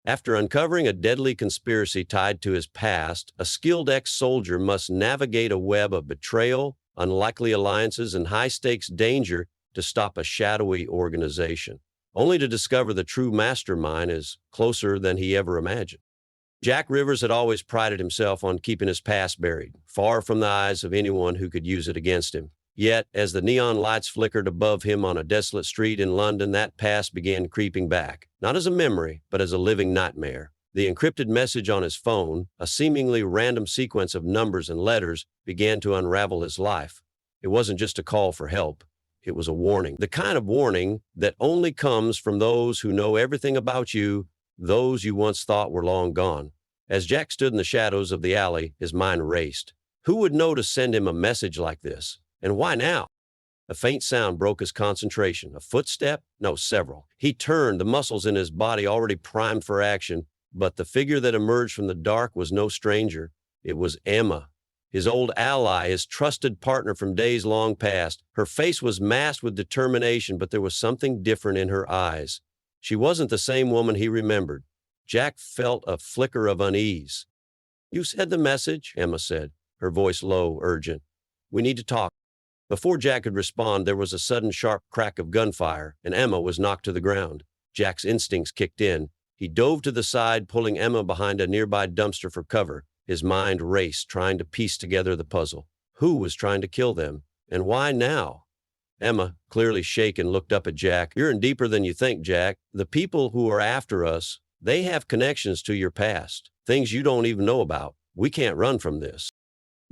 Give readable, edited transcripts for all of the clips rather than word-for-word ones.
After uncovering a deadly conspiracy tied to his past, a skilled ex-soldier must navigate a web of betrayal, unlikely alliances, and high-stakes danger to stop a shadowy organization, only to discover the true mastermind is closer than he ever imagined. Jack Rivers had always prided himself on keeping his past buried, far from the eyes of anyone who could use it against him. Yet, as the neon lights flickered above him on a desolate street in London, that past began creeping back, not as a memory, but as a living nightmare. The encrypted message on his phone, a seemingly random sequence of numbers and letters, began to unravel his life. It wasn't just a call for help. It was a warning, the kind of warning that only comes from those who know everything about you, those you once thought were long gone. As Jack stood in the shadows of the alley, his mind raced. Who would know to send him a message like this? And why now? A faint sound broke his concentration. A footstep? No, several. He turned, the muscles in his body already primed for action, but the figure that emerged from the dark was no stranger. It was Emma, his old ally, his trusted partner from days long past. Her face was masked with determination, but there was something different in her eyes. She wasn't the same woman he remembered. Jack felt a flicker of unease. "You said the message," Emma said, her voice low, urgent. "We need to talk." Before Jack could respond, there was a sudden sharp crack of gunfire, and Emma was knocked to the ground. Jack's instincts kicked in. He dove to the side, pulling Emma behind a nearby dumpster for cover. His mind raced, trying to piece together the puzzle. Who was trying to kill them? And why now? Emma, clearly shaken, looked up at Jack. "You're in deeper than you think, Jack. The people who are after us, they have connections to your past, things you don't even know about. We can't run from this."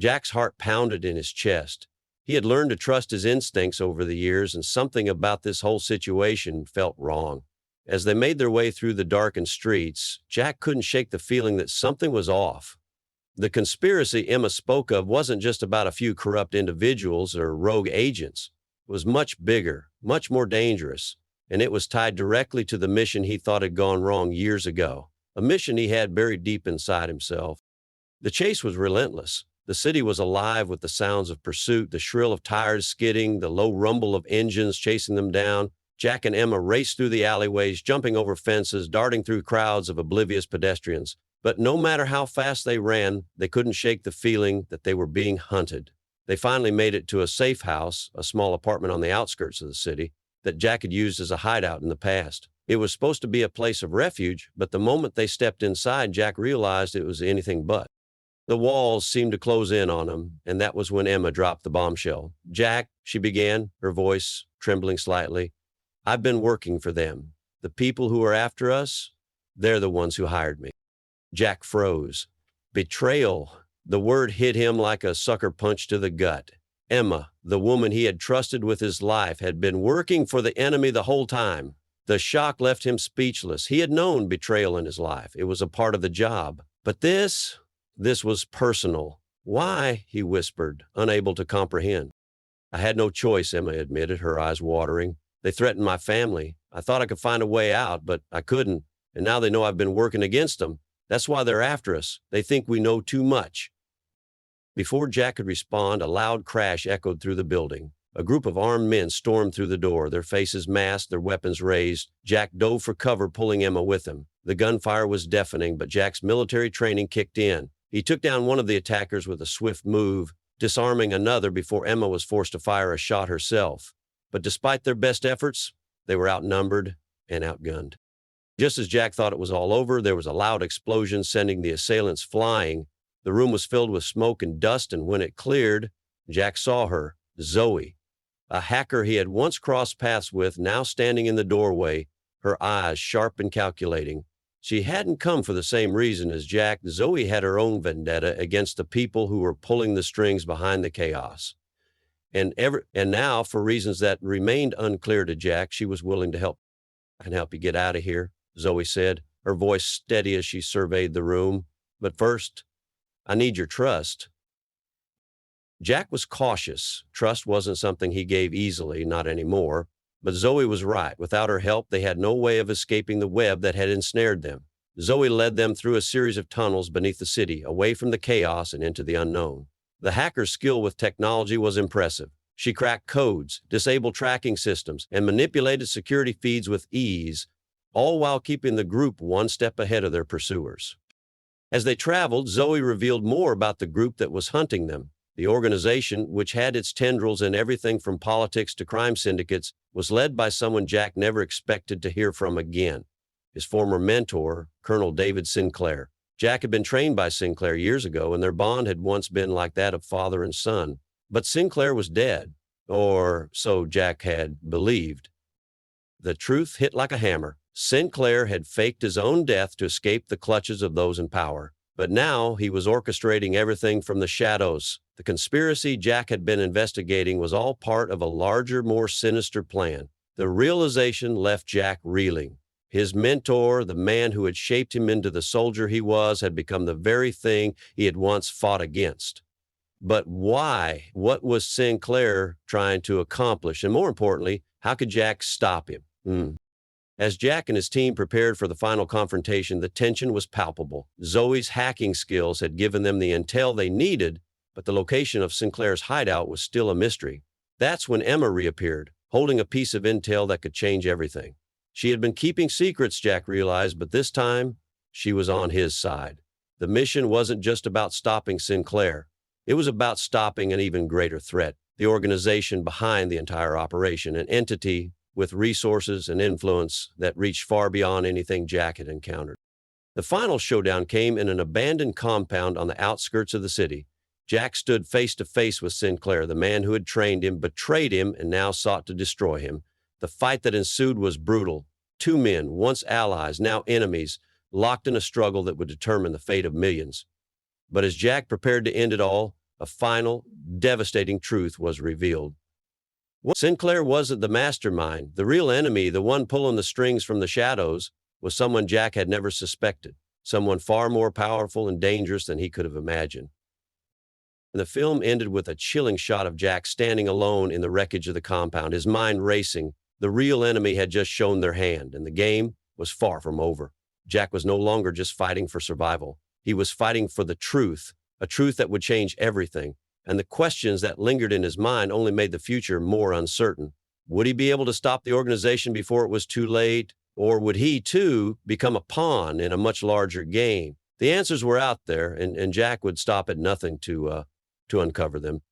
Jack's heart pounded in his chest. He had learned to trust his instincts over the years, and something about this whole situation felt wrong. As they made their way through the darkened streets, Jack couldn't shake the feeling that something was off. The conspiracy Emma spoke of wasn't just about a few corrupt individuals or rogue agents. It was much bigger, much more dangerous, and it was tied directly to the mission he thought had gone wrong years ago, a mission he had buried deep inside himself. The chase was relentless. The city was alive with the sounds of pursuit, the shrill of tires skidding, the low rumble of engines chasing them down. Jack and Emma raced through the alleyways, jumping over fences, darting through crowds of oblivious pedestrians. But no matter how fast they ran, they couldn't shake the feeling that they were being hunted. They finally made it to a safe house, a small apartment on the outskirts of the city, that Jack had used as a hideout in the past. It was supposed to be a place of refuge, but the moment they stepped inside, Jack realized it was anything but. The walls seemed to close in on him, and that was when Emma dropped the bombshell. "Jack," she began, her voice trembling slightly, "I've been working for them. The people who are after us, they're the ones who hired me." Jack froze. Betrayal. The word hit him like a sucker punch to the gut. Emma, the woman he had trusted with his life, had been working for the enemy the whole time. The shock left him speechless. He had known betrayal in his life. It was a part of the job. But this was personal. "Why?" he whispered, unable to comprehend. "I had no choice," Emma admitted, her eyes watering. "They threatened my family. I thought I could find a way out, but I couldn't. And now they know I've been working against them. That's why they're after us. They think we know too much." Before Jack could respond, a loud crash echoed through the building. A group of armed men stormed through the door, their faces masked, their weapons raised. Jack dove for cover, pulling Emma with him. The gunfire was deafening, but Jack's military training kicked in. He took down one of the attackers with a swift move, disarming another before Emma was forced to fire a shot herself. But despite their best efforts, they were outnumbered and outgunned. Just as Jack thought it was all over, there was a loud explosion, sending the assailants flying. The room was filled with smoke and dust, and when it cleared, Jack saw her, Zoe, a hacker he had once crossed paths with, now standing in the doorway, her eyes sharp and calculating. She hadn't come for the same reason as Jack. Zoe had her own vendetta against the people who were pulling the strings behind the chaos. And now, for reasons that remained unclear to Jack, she was willing to help. "I can help you get out of here," Zoe said, her voice steady as she surveyed the room. "But first, I need your trust." Jack was cautious. Trust wasn't something he gave easily, not anymore. But Zoe was right. Without her help, they had no way of escaping the web that had ensnared them. Zoe led them through a series of tunnels beneath the city, away from the chaos and into the unknown. The hacker's skill with technology was impressive. She cracked codes, disabled tracking systems, and manipulated security feeds with ease. all while keeping the group one step ahead of their pursuers. As they traveled, Zoe revealed more about the group that was hunting them. The organization, which had its tendrils in everything from politics to crime syndicates, was led by someone Jack never expected to hear from again, his former mentor, Colonel David Sinclair. Jack had been trained by Sinclair years ago, and their bond had once been like that of father and son. But Sinclair was dead, or so Jack had believed. The truth hit like a hammer. Sinclair had faked his own death to escape the clutches of those in power. But now he was orchestrating everything from the shadows. The conspiracy Jack had been investigating was all part of a larger, more sinister plan. The realization left Jack reeling. His mentor, the man who had shaped him into the soldier he was, had become the very thing he had once fought against. But why? What was Sinclair trying to accomplish? And more importantly, how could Jack stop him? As Jack and his team prepared for the final confrontation, the tension was palpable. Zoe's hacking skills had given them the intel they needed, but the location of Sinclair's hideout was still a mystery. That's when Emma reappeared, holding a piece of intel that could change everything. She had been keeping secrets, Jack realized, but this time, she was on his side. The mission wasn't just about stopping Sinclair. It was about stopping an even greater threat, the organization behind the entire operation, an entity with resources and influence that reached far beyond anything Jack had encountered. The final showdown came in an abandoned compound on the outskirts of the city. Jack stood face to face with Sinclair, the man who had trained him, betrayed him, and now sought to destroy him. The fight that ensued was brutal. Two men, once allies, now enemies, locked in a struggle that would determine the fate of millions. But as Jack prepared to end it all, a final, devastating truth was revealed. Sinclair wasn't the mastermind. The real enemy, the one pulling the strings from the shadows, was someone Jack had never suspected, someone far more powerful and dangerous than he could have imagined. And the film ended with a chilling shot of Jack standing alone in the wreckage of the compound, his mind racing. The real enemy had just shown their hand, and the game was far from over. Jack was no longer just fighting for survival. He was fighting for the truth, a truth that would change everything. And the questions that lingered in his mind only made the future more uncertain. Would he be able to stop the organization before it was too late? Or would he, too, become a pawn in a much larger game? The answers were out there, and Jack would stop at nothing to uncover them.